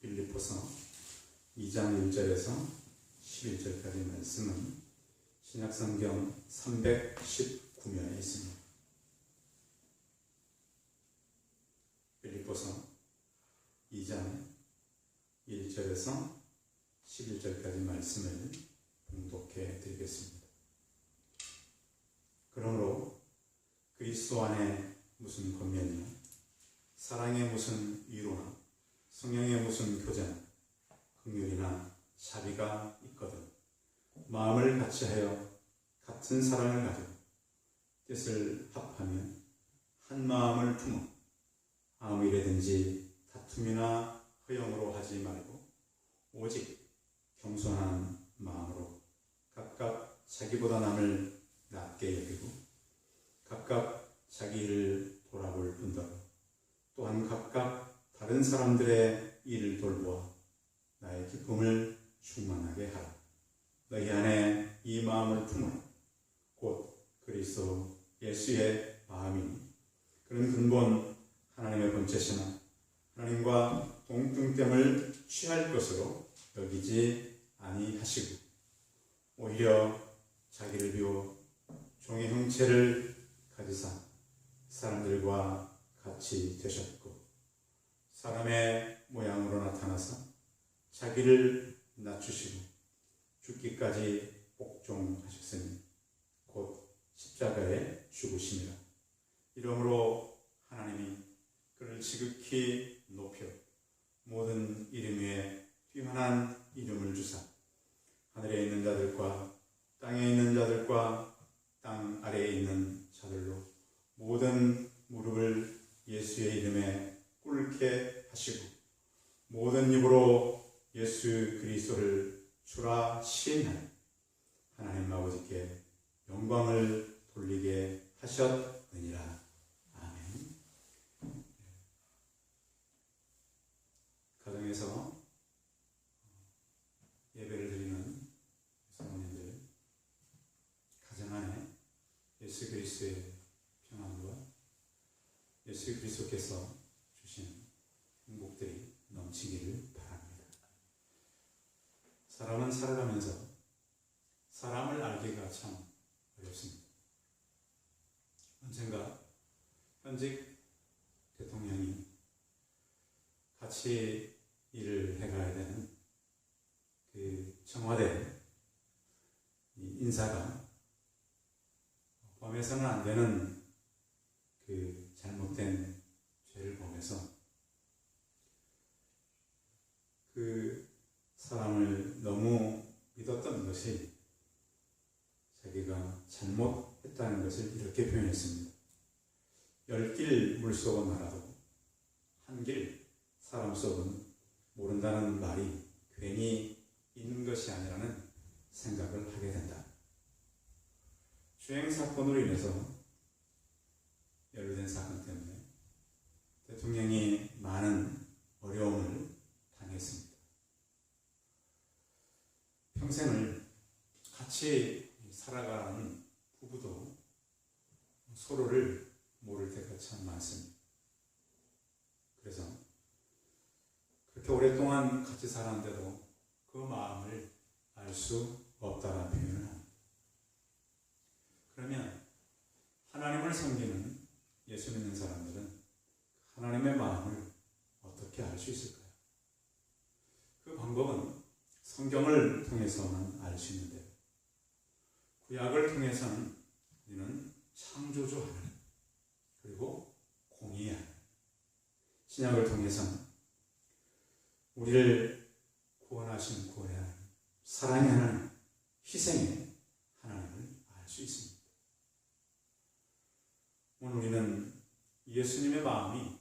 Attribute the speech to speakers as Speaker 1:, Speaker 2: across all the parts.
Speaker 1: 빌립보서 2장 1절에서 11절까지 말씀은 신약성경 319면에 있습니다. 빌립보서 2장 1절에서 11절까지 말씀을 봉독해 드리겠습니다. 그러므로 그리스도 안에 무슨 권면이나 사랑에 무슨 위로나 성령에 무슨 교제나 긍휼이나 자비가 있거든 마음을 같이하여 같은 사랑을 가지고 뜻을 합하며 한 마음을 품어 아무 일에든지 다툼이나 허영으로 하지 말고 오직 겸손한 마음으로 각각 자기보다 남을 낮게 여기고 각각 자기 일을 돌아볼 뿐더러 또한 각각 다른 사람들의 일을 돌보아 나의 기쁨을 충만하게 하라. 너희 안에 이 마음을 품으라. 곧 그리스도 예수의 마음이니 그런 근본 하나님의 본체시나 하나님과 동등됨을 취할 것으로 여기지 아니하시고 오히려 자기를 비워 종의 형체를 가지사 사람들과 같이 되셨고 사람의 모양으로 나타나서 자기를 낮추시고 죽기까지 복종하셨으니 곧 십자가에 죽으심이라. 이러므로 하나님이 그를 지극히 높여 모든 이름 위에 뛰어난 이름을 주사 하늘에 있는 자들과 땅에 있는 자들과 땅 아래에 있는 자들로 모든 무릎을 예수의 이름에 꿇게 하시고 모든 입으로 예수 그리스도를 주라 시인하여 하나님 아버지께 영광을 돌리게 하셨느니라. 아멘. 가정에서 예배를 드리는 성도님들, 가정 안에 예수 그리스도의 평안과 예수 그리스도께서 주신 행복들이 넘치기를 바랍니다. 사람은 살아가면서 사람을 알기가 참 어렵습니다. 언젠가 현직 대통령이 같이 일을 해가야 되는 그 청와대 인사가 범해서는 안 되는 그 잘못된 죄를 범해서 그 사람을 너무 믿었던 것이 자기가 잘못했다는 것을 이렇게 표현했습니다. 10길 물속은 알아도 한 길 사람 속은 모른다는 말이 괜히 있는 것이 아니라는 생각을 하게 된다. 주행 사건으로 인해서 연루된 사건 때문에 대통령이 많은 어려움을 당했습니다. 평생을 같이 살아가는 부부도 서로를 모를 때가 참 많습니다. 그래서 그렇게 오랫동안 같이 살았는데도 그 마음을 알 수 없다는 표현을 합니다. 그러면 하나님을 섬기는 예수 믿는 사람들은 하나님의 마음을 어떻게 알 수 있을까요? 그 방법은 성경을 통해서만 알 수 있는데요. 구약을 통해서는 우리는 창조주 하나님 그리고 공의의 하나님, 신약을 통해서는 우리를 구원하신 구원의 하나님, 사랑의 하나님, 희생의 하나님을 알 수 있습니다. 오늘 우리는 예수님의 마음이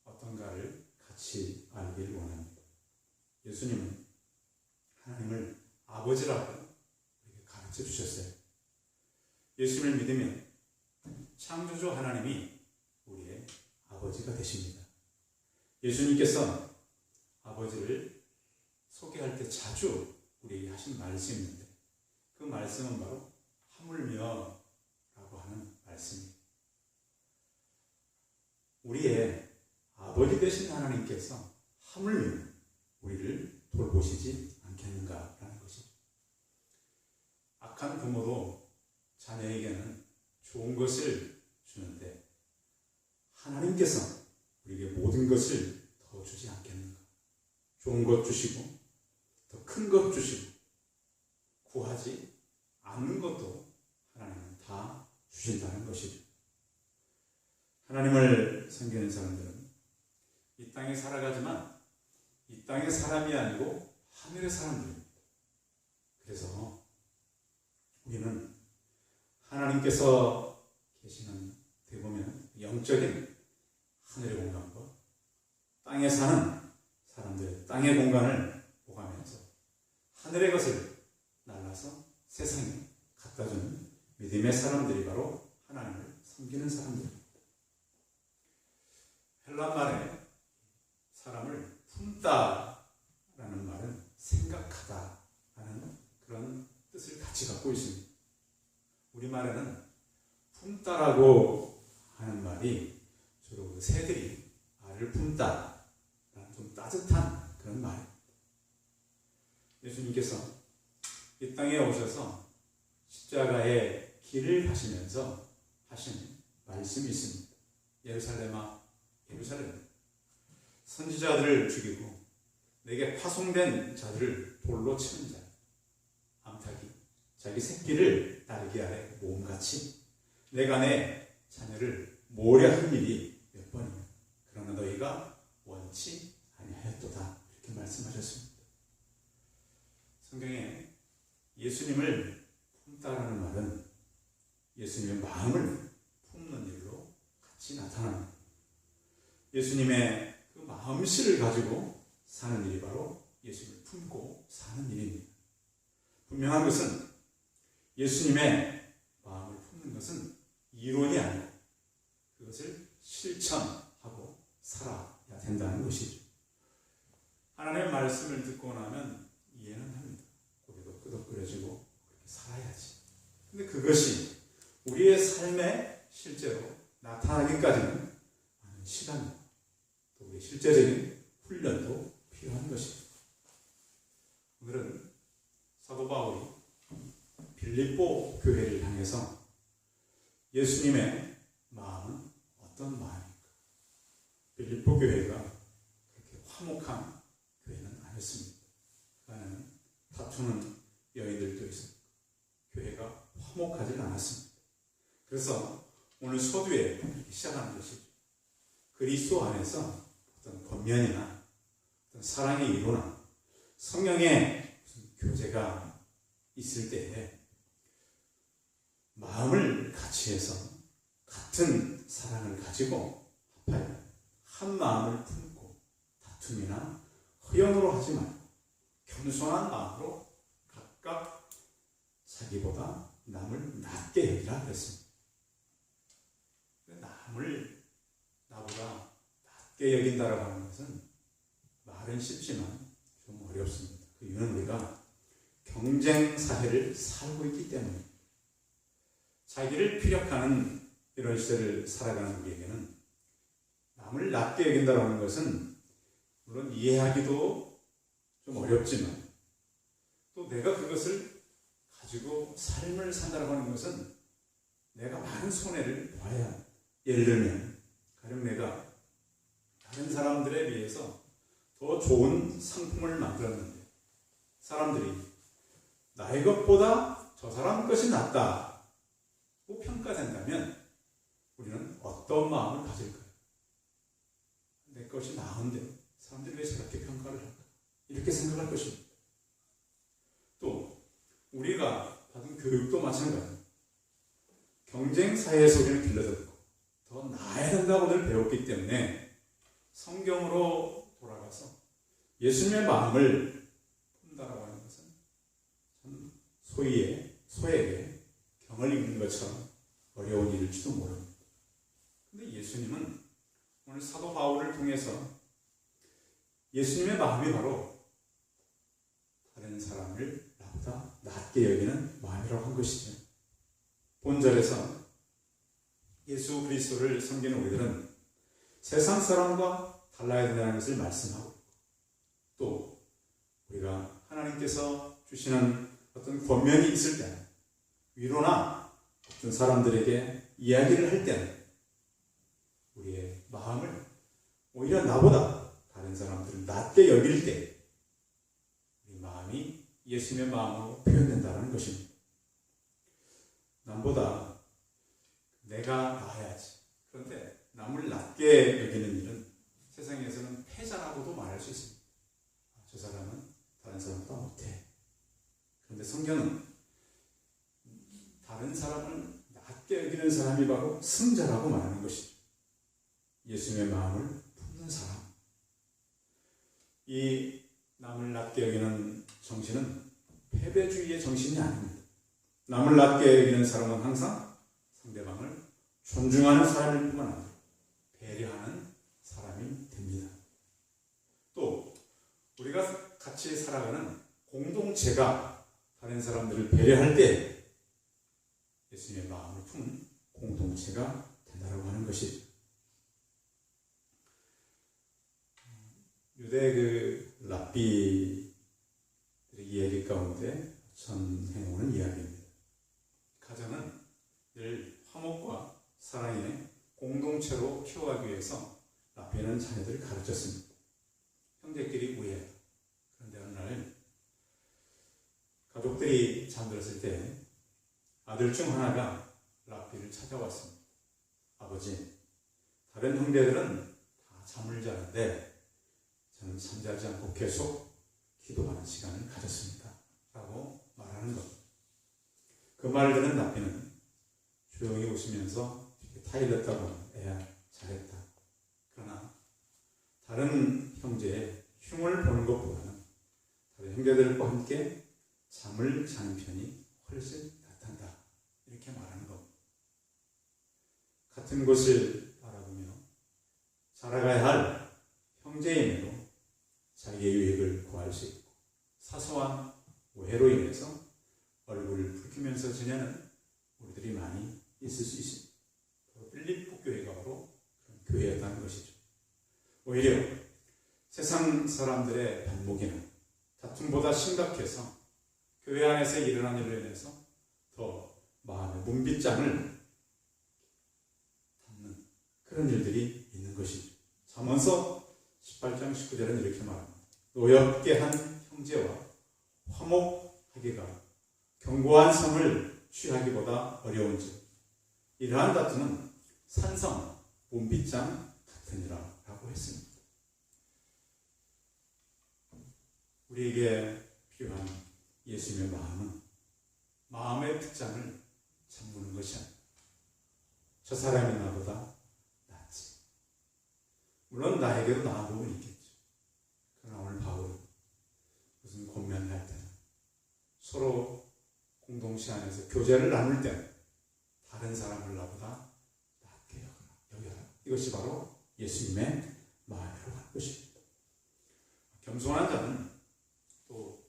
Speaker 1: 어떤가를 같이 알기를 원합니다. 예수님은 하나님을 아버지라고 우리에게 가르쳐 주셨어요. 예수님을 믿으면 창조주 하나님이 우리의 아버지가 되십니다. 예수님께서 아버지를 소개할 때 자주 우리에게 하신 말씀이 있는데 그 말씀은 바로 하물며 라고 하는 말씀입니다. 우리의 아버지 되신 하나님께서 하물며 돌보시지 않겠는가라는 것이죠. 악한 부모도 자녀에게는 좋은 것을 주는데 하나님께서 우리에게 모든 것을 더 주지 않겠는가. 좋은 것 주시고 더 큰 것 주시고 구하지 않는 것도 하나님은 다 주신다는 것이죠. 하나님을 섬기는 사람들은 이 땅에 살아가지만 이 땅의 사람이 아니고 하늘의 사람들입니다. 그래서 우리는 하나님께서 계시는 대보면 영적인 하늘의 공간과 땅에 사는 사람들의 땅의 공간을 오가면서 하늘의 것을 날라서 세상에 갖다주는 믿음의 사람들이 바로 하나님을 섬기는 사람들입니다. 헬란말에 사람을 품다라는 말은 생각하다라는 그런 뜻을 같이 갖고 있습니다. 우리말에는 품다라고 하는 말이 주로 새들이 알을 품다라는 좀 따뜻한 그런 말입니다. 예수님께서 이 땅에 오셔서 십자가의 길을 가시면서 하신 말씀이 있습니다. 예루살렘아 예루살렘, 선지자들을 죽이고 내게 파송된 자들을 돌로 치는 자, 암탉이 자기 새끼를 날개 아래 모음같이 내가 내 자녀를 모려한 일이 몇 번이냐. 그러나 너희가 원치 아니하였도다. 이렇게 말씀하셨습니다. 성경에 예수님을 품다라는 말은 예수님의 마음을 품는 일로 같이 나타납니다. 예수님의 그 마음씨를 가지고 사는 일이 바로 예수님을 품고 사는 일입니다. 분명한 것은 예수님의 마음을 품는 것은 이론이 아니고 그것을 실천하고 살아야 된다는 것이죠. 하나님의 말씀을 듣고 나면 이해는 합니다. 고개도 끄덕거려지고 그렇게 살아야지. 근데 그것이 우리의 삶에 실제로 나타나기까지는 많은 시간이고 또 우리의 실제적인 훈련도 필요한 것입니다. 오늘은 사도 바울이 빌립보 교회를 향해서 예수님의 마음은 어떤 마음입니까? 빌립보 교회가 그렇게 화목한 교회는 아니었습니다. 그 안에는 다투는 여인들도 있었고 교회가 화목하지 않았습니다. 그래서 오늘 서두에 이렇게 시작하는 것이죠. 그리스도 안에서 어떤 권면이나 어떤 사랑의 이루나 성령의 무슨 교제가 있을 때에 마음을 같이 해서 같은 사랑을 가지고 합하여 한 마음을 품고 다툼이나 허영으로 하지 말고 겸손한 마음으로 각각 자기보다 남을 낮게 여기라 그랬습니다. 남을 나보다 낮게 여긴다라고 하는 것은 말은 쉽지만 좀 어렵습니다. 그 이유는 우리가 경쟁 사회를 살고 있기 때문에 자기를 피력하는 이런 시대를 살아가는 우리에게는 남을 낮게 여긴다라고 하는 것은 물론 이해하기도 좀 어렵지만 또 내가 그것을 가지고 삶을 산다라고 하는 것은 내가 많은 손해를 봐야, 예를 들면 가령 내가 다른 사람들에 비해서 더 좋은 상품을 만들었는데 사람들이 나의 것보다 저 사람 것이 낫다고 평가된다면 우리는 어떤 마음을 가질까요? 내 것이 나은데 사람들이 왜 저렇게 평가를 할까? 이렇게 생각할 것입니다. 또 우리가 받은 교육도 마찬가지입니다. 경쟁 사회에서 우리는 길러졌고 더 나아야 된다고 늘 배웠기 때문에 성경으로 돌아가서 예수님의 마음을 품다라고 하는 것은 참 소에게 경을 읽는 것처럼 어려운 일일지도 모릅니다. 그런데 예수님은 오늘 사도 바울을 통해서 예수님의 마음이 바로 다른 사람을 나보다 낮게 여기는 마음이라고 한 것이죠. 본절에서 예수 그리스도를 섬기는 우리들은 세상 사람과 달라야 된다는 것을 말씀하고 또 우리가 하나님께서 주시는 어떤 권면이 있을 때는, 위로나 어떤 사람들에게 이야기를 할 때는 우리의 마음을 오히려 나보다 다른 사람들을 낮게 여길 때 우리 마음이 예수님의 마음으로 표현된다는 것입니다. 남보다 내가 나아야지. 그런데 남을 낮게 여기는 일은 세상에서는 패자라고도 말할 수 있습니다. 저 사람은 다른 사람보다 못해. 그런데 성경은 다른 사람을 낮게 여기는 사람이 바로 승자라고 말하는 것이죠. 예수님의 마음을 품는 사람. 이 남을 낮게 여기는 정신은 패배주의의 정신이 아닙니다. 남을 낮게 여기는 사람은 항상 상대방을 존중하는 사람일 뿐만 아니라 배려하는 사람이 됩니다. 또 우리가 같이 살아가는 공동체가 다른 사람들을 배려할 때 예수님의 마음을 품은 공동체가 된다고 하는 것이죠. 유대 랍비들의 이야기 가운데 전해오는 이야기입니다. 가정은 늘 화목과 사랑의 공동체로 키워가기 위해서 랍비는 자녀들을 가르쳤습니다. 형제끼리 우애. 그런데 어느 날 가족들이 잠들었을 때 아들 중 하나가 랍비를 찾아왔습니다. 아버지, 다른 형제들은 다 잠을 자는데 저는 잠자지 않고 계속 기도하는 시간을 가졌습니다. 라고 말하는 것. 그 말을 듣는 랍비는 조용히 웃으면서 타일렀다고 애야 잘했다. 그러나 다른 형제의 흉을 보는 것보다는 다른 형제들과 함께 잠을 자는 편이 훨씬 낫단다. 이렇게 말하는 것. 같은 곳을 바라보며 자라가야 할 형제임에도 자기의 유익을 구할 수 있고 사소한 오해로 인해서 얼굴을 붉히면서 지내는 우리들이 많이 있을 수 있습니다. 필리포 교회가 바로 그런 교회였다는 것이죠. 오히려 세상 사람들의 반목이나 다툼보다 심각해서 교회 안에서 일어난 일로 인해서 더 마음의 문빗장을 담는 그런 일들이 있는 것이죠. 잠언서 18장 19절은 이렇게 말합니다. 노엽게 한 형제와 화목하기가 견고한 성을 취하기보다 어려운즉 이러한 다툼은 산성, 문빗장 같으니라 라고 했습니다. 우리에게 필요한 예수님의 마음은 마음의 빗장을 잠그는 것이 아닙니다. 저 사람이 나보다 낫지. 물론 나에게도 나은 부분이 있겠죠. 그러나 오늘 바울은 무슨 권면을 할 때는 서로 공동체 안에서 교제를 나눌 때는 다른 사람을 나보다 낫게 여겨라. 이것이 바로 예수님의 마음이라고 하는 것입니다. 겸손한 자는 또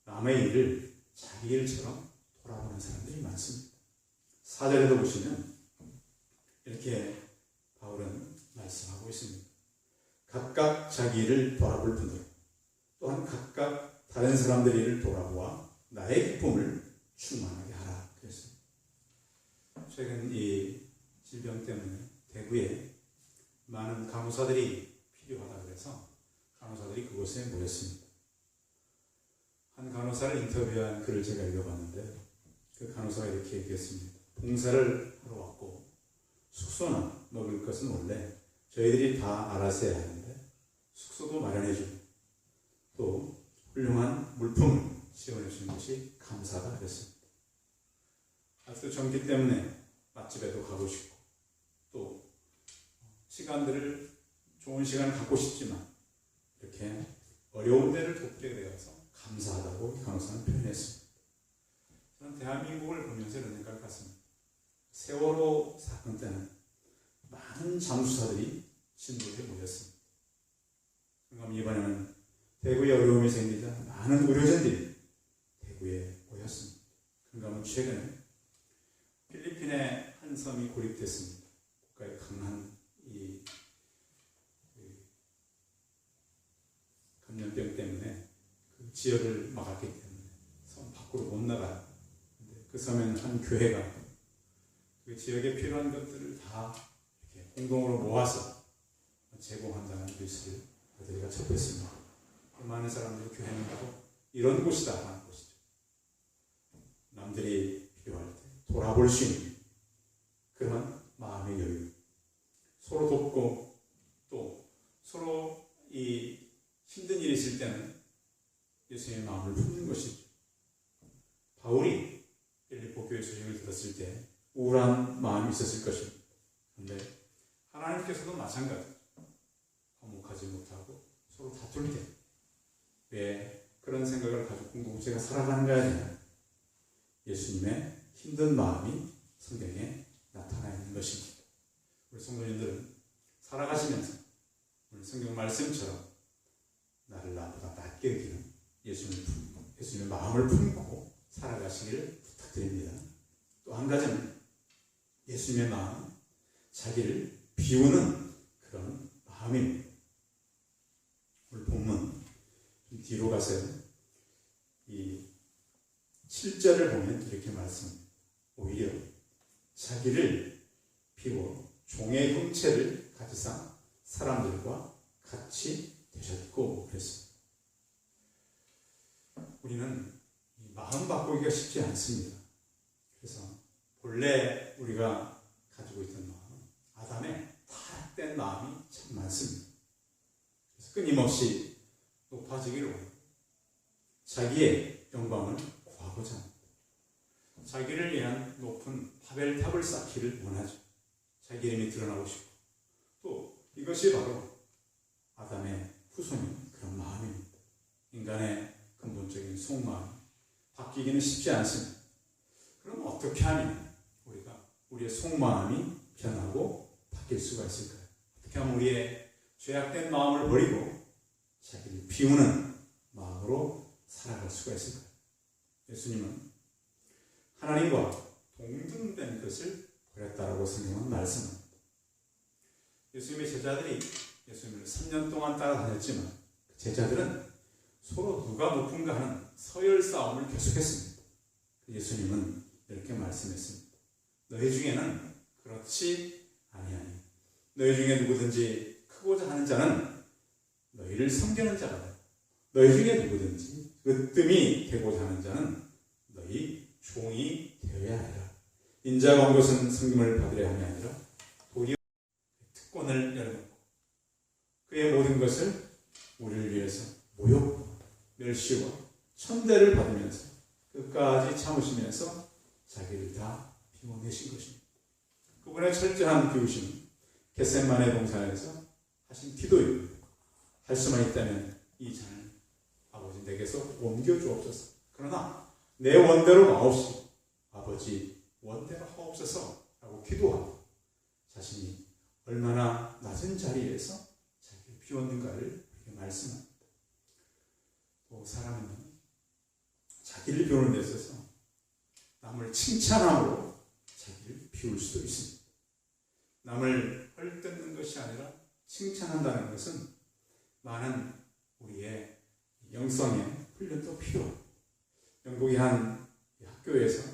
Speaker 1: 남의 일을 자기 일처럼 돌아보는 사람들이 많습니다. 4절에도 보시면 이렇게 바울은 말씀하고 있습니다. 각각 자기 일을 돌아볼 뿐더러 또한 각각 다른 사람들의 일을 돌아보아 나의 기쁨을 충만하게 하라. 그랬습니다. 최근 이 질병 때문에 대구에 많은 간호사들이 필요하다 그래서 간호사들이 그곳에 모였습니다. 한 간호사를 인터뷰한 글을 제가 읽어봤는데 그 간호사가 이렇게 얘기했습니다. 봉사를 하러 왔고 숙소나 먹을 것은 원래 저희들이 다 알아서 해야 하는데 숙소도 마련해주고 또 훌륭한 물품을 지원해주는 것이 감사하다 그랬습니다. 아직도 전기 때문에 맛집에도 가고 싶고 또 시간들을 좋은 시간을 갖고 싶지만 이렇게 어려운 데를 돕게 되어서 감사하다고 간호사는 표현했습니다. 저는 대한민국을 보면서 이런 생각을 갖습니다. 세월호 사건 때는 많은 잠수사들이 진도에 모였습니다. 그럼 이번에는 대구에 어려움이 생기자 많은 의료진들이 대구에 모였습니다. 그러면 최근에 필리핀의 한 섬이 고립됐습니다. 국가의 강한 이 감염병 때문에 그 그 지역을 막았기 때문에 섬 밖으로 못 나가요. 근데 그 섬에는 한 교회가 그 지역에 필요한 것들을 다 이렇게 공동으로 모아서 제공한다는 뉴스를 저희가 접했습니다. 많은 사람들이 교회는 바로 이런 곳이다 하는 곳이죠. 남들이 필요할 때 돌아볼 수 있는 그런 마음의 여유, 서로 돕고 또 서로 이 힘든 일이 있을 때는 예수님의 마음을 품는 것이죠. 바울이 빌립보 교회 소식을 들었을 때 우울한 마음이 있었을 것입니다. 그런데 하나님께서도 마찬가지죠. 화목하지 못하고 서로 다툴 때 왜 그런 생각을 가지고 공동체가 살아가는가 하냐, 예수님의 힘든 마음이 성경에 나타나 있는 것입니다. 우리 성도님들은 살아가시면서 오늘 성경 말씀처럼 나를 나보다 낫게 여기는 예수님의 마음을 품고 살아가시기를 부탁드립니다. 또 한 가지는 예수님의 마음, 자기를 비우는 그런 마음입니다. 오늘 본문 좀 뒤로 가세요. 이 7절을 보면 이렇게 말씀합니다. 오히려 자기를 비워 종의 형체를 가지사 사람들과 같이 되셨고 그랬습니다. 우리는 이 마음 바꾸기가 쉽지 않습니다. 그래서 본래 우리가 가지고 있던 마음, 아담의 타락된 마음이 참 많습니다. 그래서 끊임없이 높아지기를 원합니다. 자기의 영광을 구하고자 합니다. 자기를 위한 높은 바벨탑을 쌓기를 원하죠. 자기 이름이 드러나고 싶고, 또 이것이 바로 아담의 후손인 그런 마음입니다. 인간의 근본적인 속마음이 바뀌기는 쉽지 않습니다. 그럼 어떻게 하면 우리가 우리의 속마음이 변하고 바뀔 수가 있을까요? 어떻게 하면 우리의 죄악된 마음을 버리고 자기를 비우는 마음으로 살아갈 수가 있을까요? 예수님은 하나님과 동등된 것을 버렸다라고 성경은 말씀합니다. 예수님의 제자들이 예수님을 3년 동안 따라다녔지만 그 제자들은 서로 누가 높은가 하는 서열 싸움을 계속했습니다. 예수님은 이렇게 말씀했습니다. 너희 중에는 그렇지 아니하니 너희 중에 누구든지 크고자 하는 자는 너희를 섬기는 자가, 너희 중에 누구든지 으뜸이 되고자 하는 자는 너희 종이 되어야 하리라. 인자가 온 것은 섬김을 받으려 함이 아니라 도리어 특권을 열어놓고 그의 모든 것을 우리를 위해서 모욕, 멸시와 천대를 받으면서 끝까지 참으시면서 자기를 다 비워내신 것입니다. 그분의 철저한 비우심은 겟세마네 동산에서 하신 기도입니다. 할 수만 있다면 이 잔을 아버지 내게서 옮겨주옵소서. 그러나 내 원대로 마옵시고 아버지 원대로 하옵소서 라고 기도하고 자신이 얼마나 낮은 자리에서 자기를 비웠는가를 이렇게 말씀합니다. 또 사람은 자기를 비우는 데 있어서 남을 칭찬함으로 자기를 비울 수도 있습니다. 남을 헐뜯는 것이 아니라 칭찬한다는 것은 많은 우리의 영성의 훈련도 필요합니다. 영국의 한 학교에서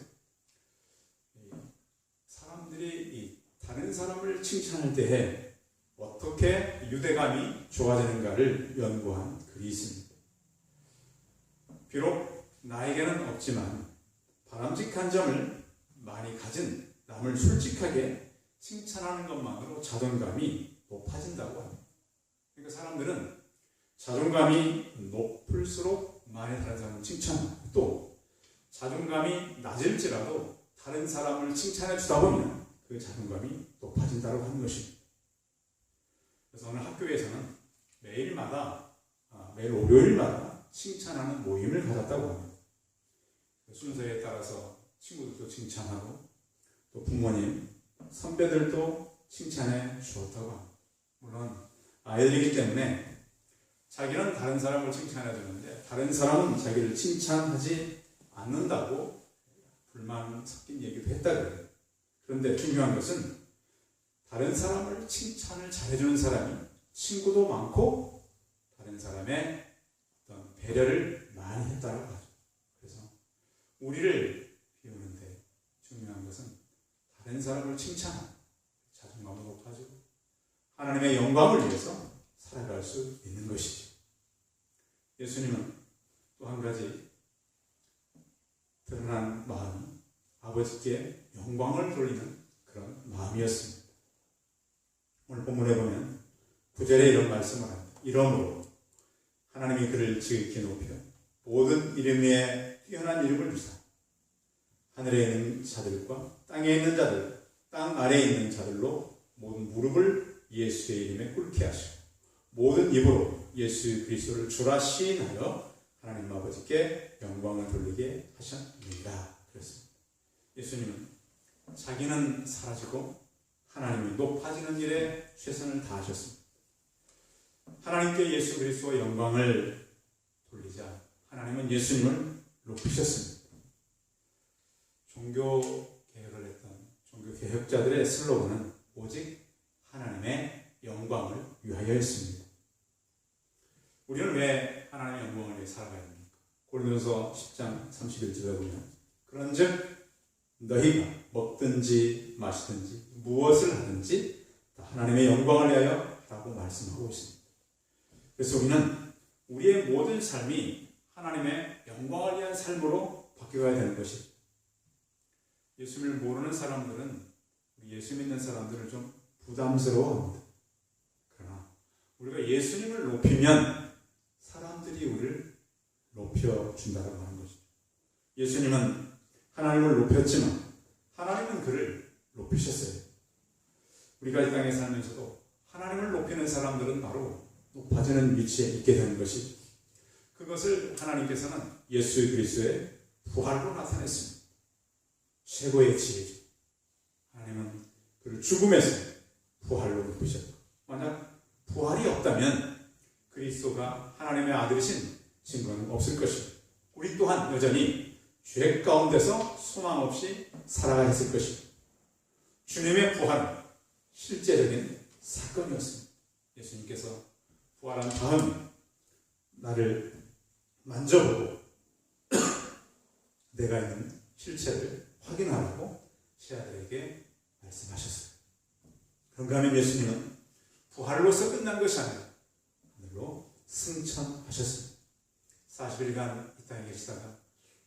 Speaker 1: 사람들이 다른 사람을 칭찬할 때에 어떻게 유대감이 좋아지는가를 연구한 글이 있습니다. 비록 나에게는 없지만 바람직한 점을 많이 가진 남을 솔직하게 칭찬하는 것만으로 자존감이 높아진다고 합니다. 그러니까 사람들은 자존감이 높을수록 많이 다른 사람을 칭찬하고 또 자존감이 낮을지라도 다른 사람을 칭찬해 주다 보면 그 자존감이 높아진다고 하는 것입니다. 그래서 오늘 학교에서는 매일 월요일마다 칭찬하는 모임을 가졌다고 합니다. 그 순서에 따라서 친구들도 칭찬하고 또 부모님, 선배들도 칭찬해 주었다고 합니다. 물론 아이들이기 때문에 자기는 다른 사람을 칭찬해 주는데 다른 사람은 자기를 칭찬하지 않는다고 불만 섞인 얘기도 했다 그래요. 그런데 중요한 것은 다른 사람을 칭찬을 잘해주는 사람이 친구도 많고 다른 사람의 어떤 배려를 많이 했다고 하죠. 그래서 우리를 비우는데 중요한 것은 다른 사람을 칭찬하고 자존감을 높아지고 하나님의 영광을 위해서 살아갈 수 있는 것이죠. 예수님은 또 한 가지 드러난 마음이 아버지께 영광을 돌리는 그런 마음이었습니다. 오늘 본문에 보면 9절에 이런 말씀을 합니다. 이러므로 하나님이 그를 지극히 높여 모든 이름 위에 뛰어난 이름을 주사 하늘에 있는 자들과 땅에 있는 자들, 땅 아래에 있는 자들로 모든 무릎을 예수의 이름에 꿇게 하시고 모든 입으로 예수 그리스도를 주라 시인하여 하나님 아버지께 영광을 돌리게 하셨느니라. 그랬습니다. 예수님은 자기는 사라지고 하나님이 높아지는 일에 최선을 다하셨습니다. 하나님께 예수 그리스도의 영광을 돌리자 하나님은 예수님을 높이셨습니다. 종교개혁을 했던 종교개혁자들의 슬로건은 오직 하나님의 영광을 위하여였습니다. 우리는 왜 하나님의 영광을 위해 살아가야 합니까? 고린도서 10장 31절에 보면 그런즉 너희가 먹든지 마시든지 무엇을 하든지 하나님의 영광을 위하여 라고 말씀하고 있습니다. 그래서 우리는 우리의 모든 삶이 하나님의 영광을 위한 삶으로 바뀌어야 되는 것입니다. 예수님을 모르는 사람들은 예수 믿는 사람들을 좀 부담스러워합니다. 그러나 우리가 예수님을 높이면 사람들이 우리를 높여준다고 하는 것이죠. 예수님은 하나님을 높였지만 하나님은 그를 높이셨어요. 우리가 이 땅에 살면서도 하나님을 높이는 사람들은 바로 높아지는 위치에 있게 되는 것이 그것을 하나님께서는 예수 그리스도의 부활로 나타냈습니다. 최고의 지혜죠. 하나님은 그를 죽음에서 부활로 높이셨고 만약 부활이 없다면 그리스도가 하나님의 아들이신 증거는 없을 것입니다. 우리 또한 여전히 죄 가운데서 소망 없이 살아가야 했을 것입니다. 주님의 부활은 실제적인 사건이었습니다. 예수님께서 부활한 다음 나를 만져보고 내가 있는 실체를 확인하라고 제 아들에게 말씀하셨어요. 그런가 하면 예수님은 부활로서 끝난 것이 아니라 하늘로 승천하셨습니다. 40일간 이 땅에 계시다가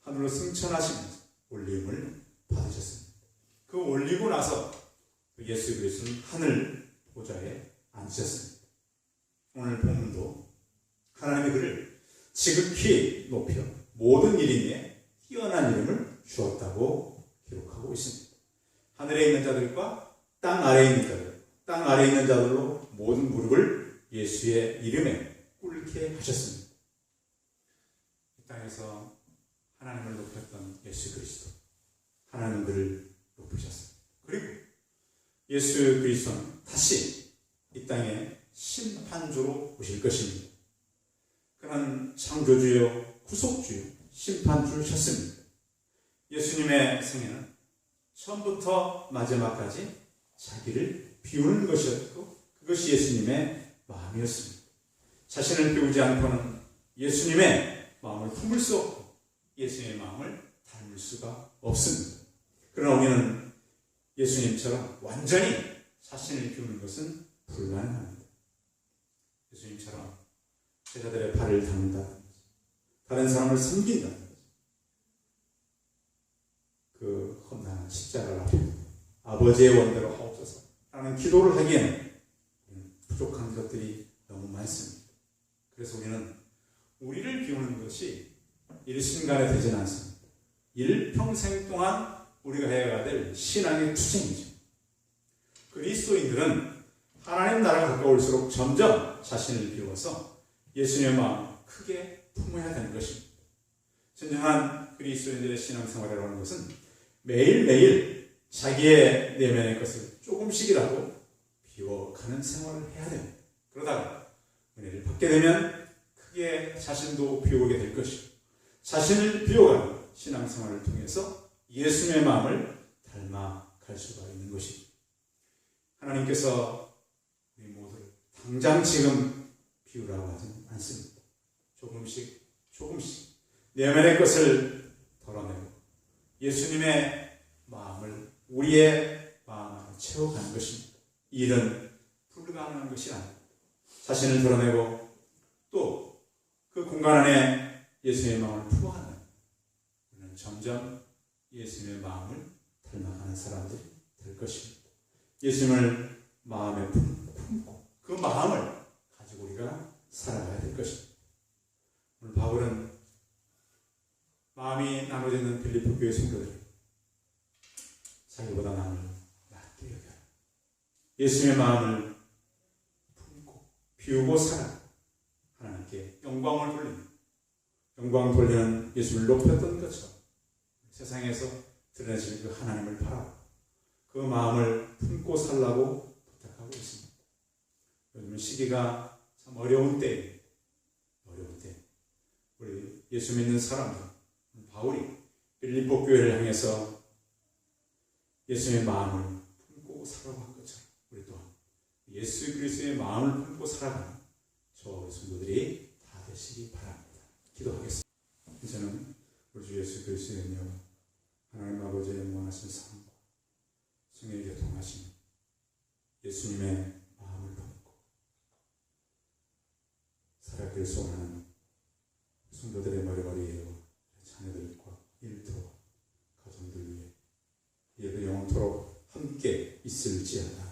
Speaker 1: 하늘로 승천하시면서 올림을 받으셨습니다. 그 올리고 나서 예수 그리스도는 하늘 보좌에 앉으셨습니다. 오늘 본문도 하나님이 그를 지극히 높여 모든 이름에 뛰어난 이름을 주었다고 기록하고 있습니다. 하늘에 있는 자들과 땅 아래에 있는 자들, 땅 아래에 있는 자들로 모든 무릎을 예수의 이름에 꿇게 하셨습니다. 이 땅에서 하나님을 높였던 예수 그리스도, 하나님은 그를 높으셨습니다. 그리고 예수 그리스도는 다시 이 땅에 심판주로 오실 것입니다. 그는 창조주요, 구속주요, 심판주셨습니다. 예수님의 생애는 처음부터 마지막까지 자기를 비우는 것이었고 그것이 예수님의 마음이었습니다. 자신을 비우지 않고는 예수님의 마음을 품을 수 없고 예수님의 마음을 닮을 수가 없습니다. 그러나 우리는 예수님처럼 완전히 자신을 비우는 것은 불가능합니다. 예수님처럼 제자들의 발을 닦는다는 거죠. 다른 사람을 섬긴다는 거죠. 그 험난한 십자가를 앞에 아버지의 원대로 하옵소서 라는 기도를 하기에는 부족한 것들이 너무 많습니다. 그래서 우리는 우리를 비우는 것이 일순간에 되지는 않습니다. 일평생 동안 우리가 해야 될 신앙의 투쟁이죠. 그리스도인들은 하나님 나라가 가까울수록 점점 자신을 비워서 예수님의 마음을 크게 품어야 되는 것입니다. 진정한 그리스도인들의 신앙생활이라고 하는 것은 매일매일 자기의 내면의 것을 조금씩이라도 비워가는 생활을 해야 됩니다. 그러다가 은혜를 받게 되면 크게 자신도 비우게 될 것이고 자신을 비워가는 신앙생활을 통해서 예수님의 마음을 닮아갈 수가 있는 것입니다. 하나님께서 우리 모두를 당장 지금 비우라고 하지는 않습니다. 조금씩 조금씩 내면의 것을 덜어내고 예수님의 마음을 우리의 마음 안에 채워가는 것입니다. 이 일은 불가능한 것이 아닙니다. 자신을 드러내고 또 그 공간 안에 예수님의 마음을 품어가는 우리는 점점 예수님의 마음을 닮아가는 사람들이 될 것입니다. 예수님을 마음에 품고 그 마음을 가지고 우리가 살아가야 될 것입니다. 오늘 바울은 마음이 나눠져 있는 빌립보 교회 성도들이 자기보다 남을 낮게 여겨요. 예수님의 마음을 품고 비우고 살아 하나님께 영광을 돌리는, 영광 돌리는 예수를 높였던 것처럼 세상에서 드러내실 그 하나님을 바라고 그 마음을 품고 살라고 부탁하고 있습니다. 요즘 시기가 참 어려운 때에 우리 예수 믿는 사람들, 바울이 빌립보 교회를 향해서 예수님의 마음을 품고 살아가고 한 것처럼 우리 또한 예수 그리스도의 마음을 품고 살아가는 저 성도들이 다 되시기 바랍니다. 기도하겠습니다. 이제는 우리 주 예수 그리스도의 은혜와 하나님 아버지의 무한하신 사랑과 성령의 교통하심 예수님의 마음을 품고 살아가길 소원하는 성도들의 머리머리에 자녀들과 일터와 가정들 위해 예배 영원토록 함께 있을지어다.